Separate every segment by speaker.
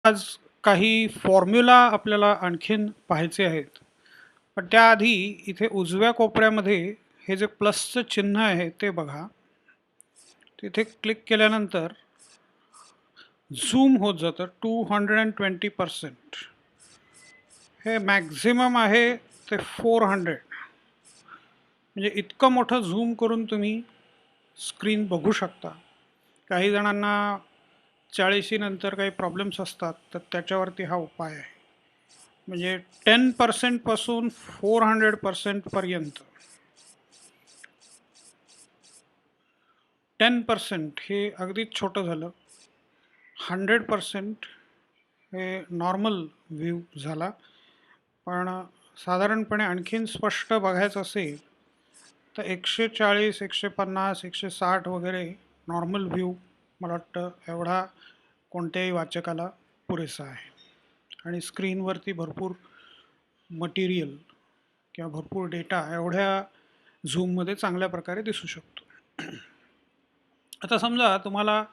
Speaker 1: आज काही फॉर्म्युला आपल्याला आणखीन पाहायचे आहेत. पण त्याआधी इथे उजव्या कोपऱ्यामध्ये हे जे प्लसचं चिन्ह आहे ते बघा. तिथे क्लिक केल्यानंतर झूम होत जातं 220%. हे मॅक्झिमम आहे ते 400. म्हणजे इतकं मोठं झूम करून तुम्ही स्क्रीन बघू शकता. काही जणांना 40 नंतर काही प्रॉब्लेम्स असतात तर त्याच्यावरती हा उपाय आहे. म्हणजे 10% पासून 400% पर्यंत. 10% हे अगदीच छोटं झालं. 100% हे नॉर्मल व्ह्यू झाला. पण साधारणपणे आणखीन स्पष्ट बघायचं असेल तर 140, 150, 160 वगैरे नॉर्मल व्ह्यू मला वाटतं एवढा कोणत्याही वाचकाला पुरेसा आहे. आणि स्क्रीनवरती भरपूर मटेरियल किंवा भरपूर डेटा एवढ्या झूममध्ये चांगल्या प्रकारे दिसू शकतो. आता समजा तुम्हाला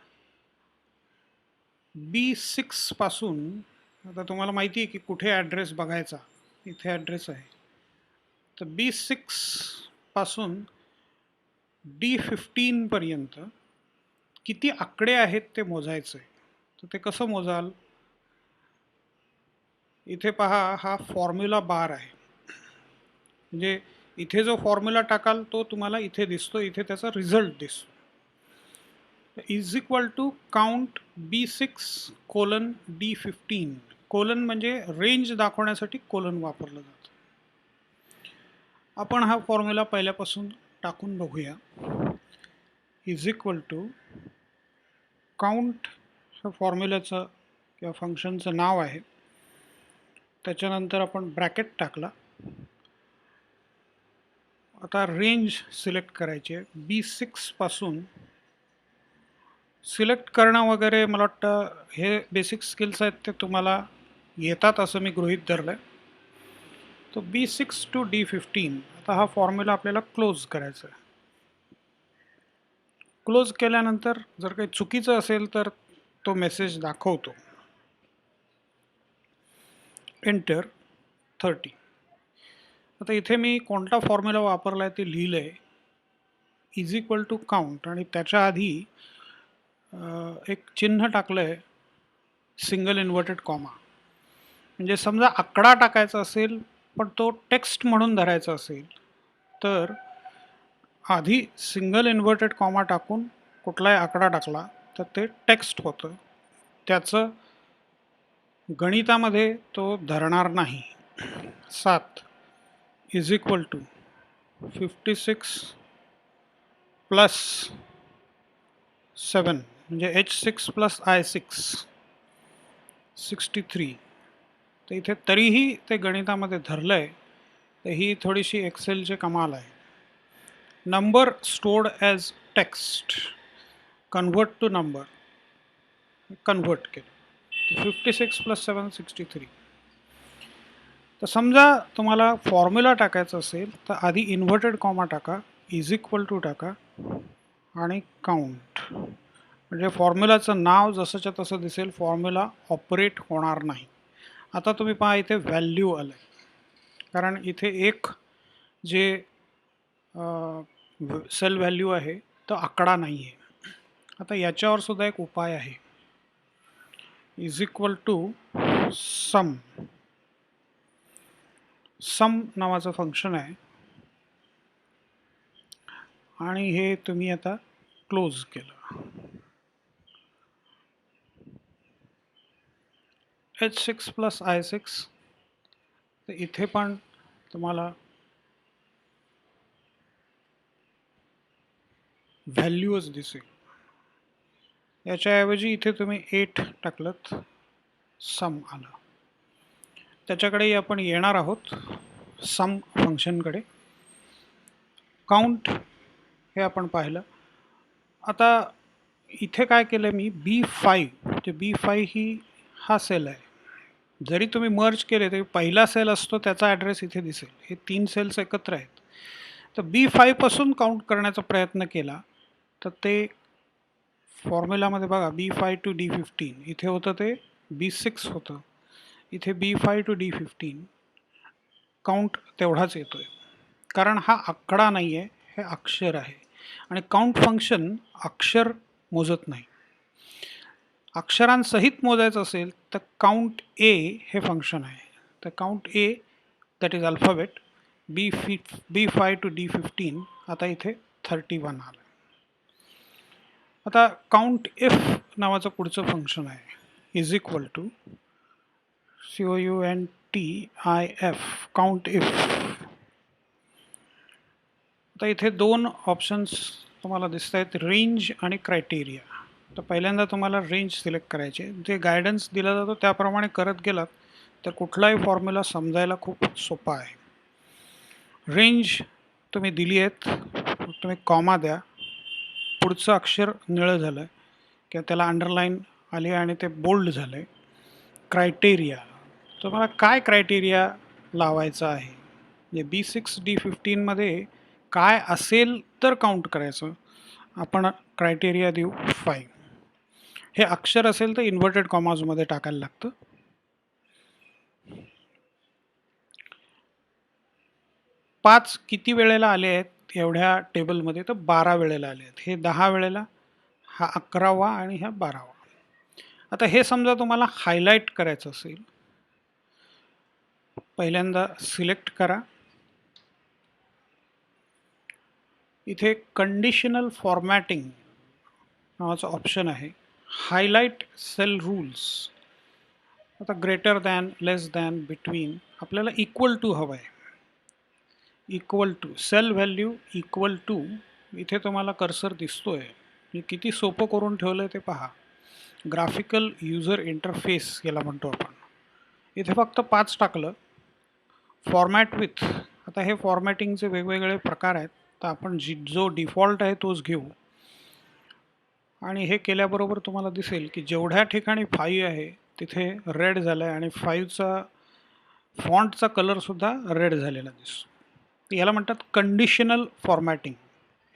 Speaker 1: B6 पासून, आता तुम्हाला माहिती आहे की कुठे ॲड्रेस बघायचा. इथे ॲड्रेस आहे. तर B6 पासून D15 पर्यंत किती आकडे आहेत ते मोजायचं आहे. तर ते कसं मोजाल? इथे पहा, हा फॉर्म्युला बार आहे. म्हणजे इथे जो फॉर्म्युला टाकाल तो तुम्हाला इथे दिसतो, इथे त्याचा रिझल्ट दिसतो. Is equal to count B6:D15. Colon म्हणजे रेंज दाखवण्यासाठी कोलन वापरलं जातं. आपण हा फॉर्म्युला पहिल्यापासून टाकून बघूया. इज इक्वल टू काउंट हे फॉर्म्युल्याचं किंवा फंक्शनचं नाव आहे. त्याच्यानंतर आपण ब्रॅकेट टाकला. आता रेंज सिलेक्ट करायची आहे. B6 पासून सिलेक्ट करणं वगैरे मला वाटतं हे बेसिक स्किल्स आहेत ते तुम्हाला येतात असं मी गृहीत धरलं आहे. तो B6 to D15. आता हा फॉर्म्युला आपल्याला क्लोज करायचा आहे. क्लोज केल्यानंतर जर काही चुकीचं असेल तर तो मेसेज दाखवतो. एंटर 30. आता इथे मी कोणता फॉर्म्युला वापरला आहे ते लिहिलं आहे. इज इक्वल टू काउंट आणि त्याच्या आधी एक चिन्ह टाकलं आहे, सिंगल इन्व्हर्टेड कॉमा. म्हणजे समजा आकडा टाकायचा असेल पण तो टेक्स्ट म्हणून धरायचा असेल तर आधी सिंगल इन्व्हर्टेड कॉमा टाकून कुठलाही आकडा टाकला तर ते टेक्स्ट होतं. त्याचं गणितामध्ये तो धरणार नाही. 7 इज इक्वल टू 56 प्लस 7 म्हणजे H6 प्लस I6 63. तर इथे तरीही ते गणितामध्ये धरलं आहे. तर ही थोडीशी एक्सेलची कमाल आहे. Number stored as text, convert to number, convert केलं. 56 प्लस 7 63. तर समजा तुम्हाला फॉर्म्युला टाकायचा असेल तर आधी इन्व्हर्टेड कॉमा टाका, इज इक्वल टू टाका आणि काउंट. म्हणजे फॉर्म्युलाचं नाव जसंच्या तसं दिसेल, फॉर्म्युला ऑपरेट होणार नाही. आता तुम्ही पहा इथे व्हॅल्यू आलं आहे, कारण इथे एक जे सेल व्हॅल्यू आहे तो आकडा नाही आहे. आता याच्यावर सुद्धा एक उपाय आहे. Is equal to some. सम नावाचं फंक्शन आहे आणि हे तुम्ही आता क्लोज केलं. H6 plus I6. तर इथे पण तुम्हाला व्हॅल्यूच दिसेल. याच्याऐवजी इथे तुम्ही 8 टाकलं, सम आलं. त्याच्याकडेही आपण येणार आहोत, सम फंक्शनकडे. काउंट हे आपण पाहिलं. आता इथे काय केलं मी, B5. म्हणजे B5 ही हा सेल आहे. जरी तुम्ही मर्ज केले तरी पहिला सेल असतो त्याचा ॲड्रेस इथे दिसेल. हे 3 सेल्स एकत्र आहेत. तर B5 पासून काउंट करण्याचा प्रयत्न केला तर ते फॉर्म्युलामध्ये बघा B5 to D15 इथे होतं ते B6 होतं, इथे B5 to D15 काउंट तेवढाच येतोय, कारण हा आकडा नाही आहे, हे अक्षर आहे आणि काउंट फंक्शन अक्षर मोजत नाही. अक्षरांसहित मोजायचं असेल तर काउंट ए हे फंक्शन आहे. तर count A that is alphabet B5 to D15 आता इथे 31 आलं. आता काउंट इफ नावाचं पुढचं फंक्शन आहे, is equal to COUNTIF count if. आता इथे दोन ऑप्शन्स तुम्हाला दिसत आहेत, रेंज आणि क्रायटेरिया. तर पहिल्यांदा तुम्हाला रेंज सिलेक्ट करायचे. जे गायडन्स दिला जातो त्याप्रमाणे करत गेलात तर कुठलाही फॉर्म्युला समजायला खूप सोपा आहे. रेंज तुम्ही दिली आहेत, तुम्ही कॉमा द्या, पुढचं अक्षर निळं झालं किंवा त्याला अंडरलाईन आली आणि ते बोल्ड झालं. क्रायटेरिया, तुम्हाला काय क्रायटेरिया लावायचा आहे, म्हणजे B6 D15मध्ये काय असेल तर काउंट करायचं. आपण क्रायटेरिया देऊ 5. हे अक्षर असेल तर इन्व्हर्टेड कॉमाजमध्ये टाकायला लागतं. पाच किती वेळेला आले आहेत एवढ्या टेबलमध्ये, तर 12 वेळेला आले आहेत. हे 10 वेळेला, हा 11वा आणि हा 12वा. आता हे समजा तुम्हाला हायलाईट करायचं असेल, पहिल्यांदा सिलेक्ट करा. इथे कंडिशनल फॉर्मॅटिंग नावाचं ऑप्शन आहे. Highlight cell rules. आता greater than, less than, between, आपल्याला इक्वल टू हवं आहे. Equal to, cell value equal to, इथे तुम्हाला कर्सर दिसतोय. मी किती सोपं करून ठेवलं ते पहा. ग्राफिकल युजर इंटरफेस याला म्हणतो आपण. इथे फक्त 5 टाकलं. फॉर्मॅट विथ, आता हे फॉर्मॅटिंगचे वेगवेगळे प्रकार आहेत, तर आपण जो डिफॉल्ट आहे तोच घेऊ. आणि हे केल्याबरोबर तुम्हाला दिसेल की जेवढ्या ठिकाणी 5 आहे तिथे रेड झालं आहे आणि 5चा फॉन्टचा कलरसुद्धा रेड झालेला दिसतो. याला म्हणतात कंडिशनल फॉर्मॅटिंग.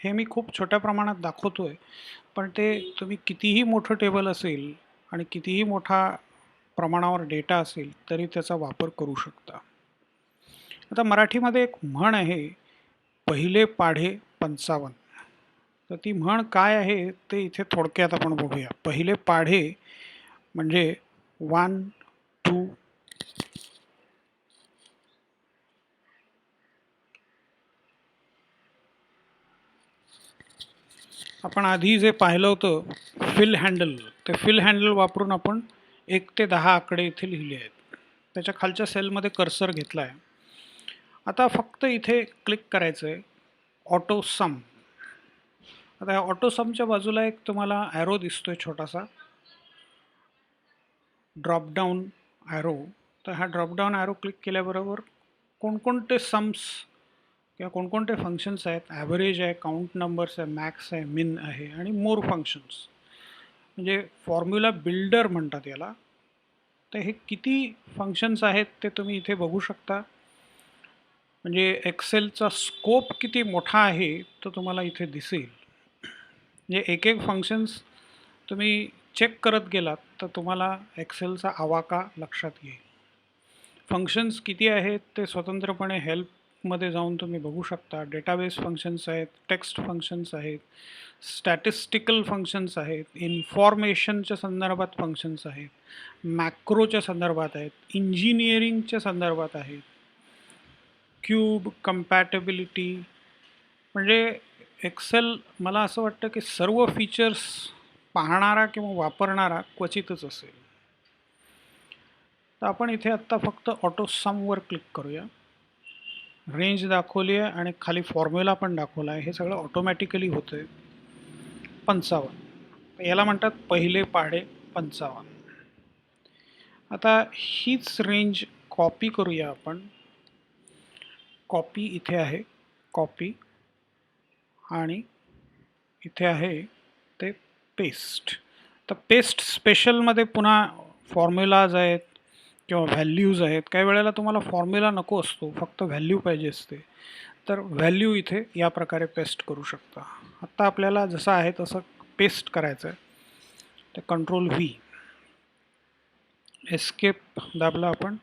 Speaker 1: हे मी खूप छोट्या प्रमाणात दाखवतो आहे, पण ते तुम्ही कितीही मोठं टेबल असेल आणि कितीही मोठा प्रमाणावर डेटा असेल तरी त्याचा वापर करू शकता. आता मराठीमध्ये एक म्हण आहे, पहिले पाढे 55. तर ती म्हण काय आहे ते इथे थोडक्यात आपण बघूया. पहिले पाढे म्हणजे 1, 2, आपण आधी जे पाहिलं होतं फिल हँडल, ते फिल हँडल वापरून आपण 1 ते 10 आकडे इथे लिहिले आहेत. त्याच्या खालच्या सेलमध्ये कर्सर घेतला आहे. आता फक्त इथे क्लिक करायचं आहे ऑटो सम. आता या ऑटो समच्या बाजूला एक तुम्हाला ॲरो दिसतोय छोटासा, ड्रॉपडाऊन ॲरो. तर हा ड्रॉपडाऊन ॲरो क्लिक केल्याबरोबर कोणकोणते सम्स किंवा कोणकोणते फंक्शन्स आहेत, ॲव्हरेज आहे, काउंट नंबर्स आहे, मॅक्स आहे, मिन आहे आणि मोर फंक्शन्स, म्हणजे फॉर्म्युला बिल्डर म्हणतात याला. तर हे किती फंक्शन्स आहेत ते तुम्ही इथे बघू शकता. म्हणजे एक्सेलचा स्कोप किती मोठा आहे तो तुम्हाला इथे दिसेल. म्हणजे एक एक फंक्शन्स तुम्ही चेक करत गेलात तर तुम्हाला एक्सेलचा आवाका लक्षात येईल. फंक्शन्स किती आहेत ते स्वतंत्रपणे हेल्पमध्ये जाऊन तुम्ही बघू शकता. डेटाबेस फंक्शन्स आहेत, टेक्स्ट फंक्शन्स आहेत, स्टॅटिस्टिकल फंक्शन्स आहेत, इन्फॉर्मेशनच्या संदर्भात फंक्शन्स आहेत, मॅक्रोच्या संदर्भात आहेत, इंजिनिअरिंगच्या संदर्भात आहेत, क्यूब, कंपॅटेबिलिटी. म्हणजे एक्सेल मला असं वाटतं की सर्व फीचर्स पाहणारा किंवा वापरणारा क्वचितच असेल. तर आपण इथे आत्ता फक्त ऑटो समवर क्लिक करूया. रेंज दाखवली आहे आणि खाली फॉर्म्युला पण दाखवला आहे. हे सगळं ऑटोमॅटिकली होतं आहे. 55 याला म्हणतात पहिले पाढे 55. आता हीच रेंज कॉपी करूया आपण. कॉपी इथे आहे, कॉपी, आणि इथे आहे ते पेस्ट. तर पेस्ट स्पेशलमध्ये पुन्हा फॉर्म्युलाज आहेत किंवा व्हॅल्यूज आहेत. काही वेळेला तुम्हाला फॉर्म्युला नको असतो, फक्त व्हॅल्यू पाहिजे असते, तर व्हॅल्यू इथे या प्रकारे पेस्ट करू शकता. आत्ता आपल्याला जसं आहे तसं पेस्ट करायचं आहे, तर कंट्रोल V. एस्केप दाबला आपण.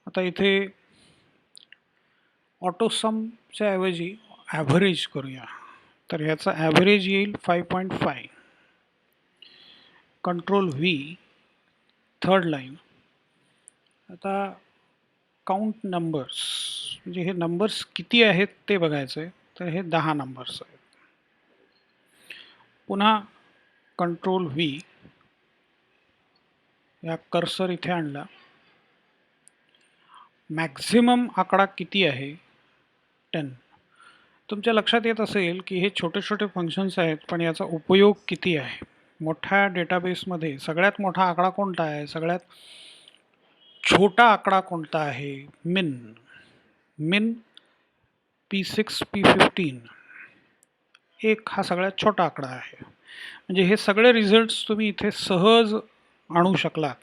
Speaker 1: आता इथे ऑटोसमच्या ऐवजी ॲव्हरेज करूया. तर ह्याचा ॲव्हरेज येईल 5.5. Control V, third line. आता काउंट नंबर्स, म्हणजे हे नंबर्स किती आहेत ते बघायचं आहे. तर हे 10 नंबर्स आहेत. पुन्हा कंट्रोल व्ही, या कर्सर इथे आणला. मॅक्झिमम आकडा किती आहे? 10. तुमच्या लक्षात येत असेल की हे छोटे छोटे फंक्शन्स आहेत, पण याचा उपयोग किती आहे? मोठ्या डेटाबेसमध्ये सगळ्यात मोठा आकडा कोणता आहे? सगळ्यात छोटा आकडा कोणता आहे? मिन P6 P15 एक हा सगळ्यात छोटा आकडा आहे. म्हणजे हे सगळे रिझल्ट्स तुम्ही इथे सहज आणू शकलात.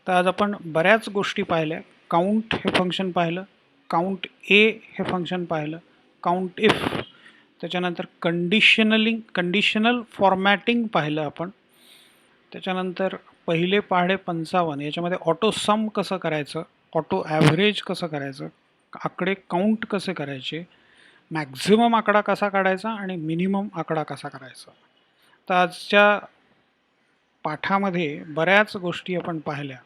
Speaker 1: तर आज आपण बऱ्याच गोष्टी पाहिल्या. काउंट हे फंक्शन पाहिलं, काउंट ए हे फंक्शन पाहिलं, काउंट इफ, त्याच्यानंतर कंडिशनल फॉर्मॅटिंग पाहिलं आपण. त्याच्यानंतर पहिले पाढे 55 याच्यामध्ये ऑटो सम कसं करायचं, ऑटो ॲव्हरेज कसं करायचं, आकडे काउंट कसे करायचे, मॅक्झिमम आकडा कसा काढायचा आणि मिनिमम आकडा कसा करायचा. तर आजच्या पाठामध्ये बऱ्याच गोष्टी आपण पाहिल्या.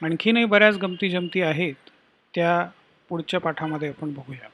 Speaker 1: आणखीनही बऱ्याच गमती जमती आहेत, त्या पुढच्या पाठामध्ये आपण बघूया.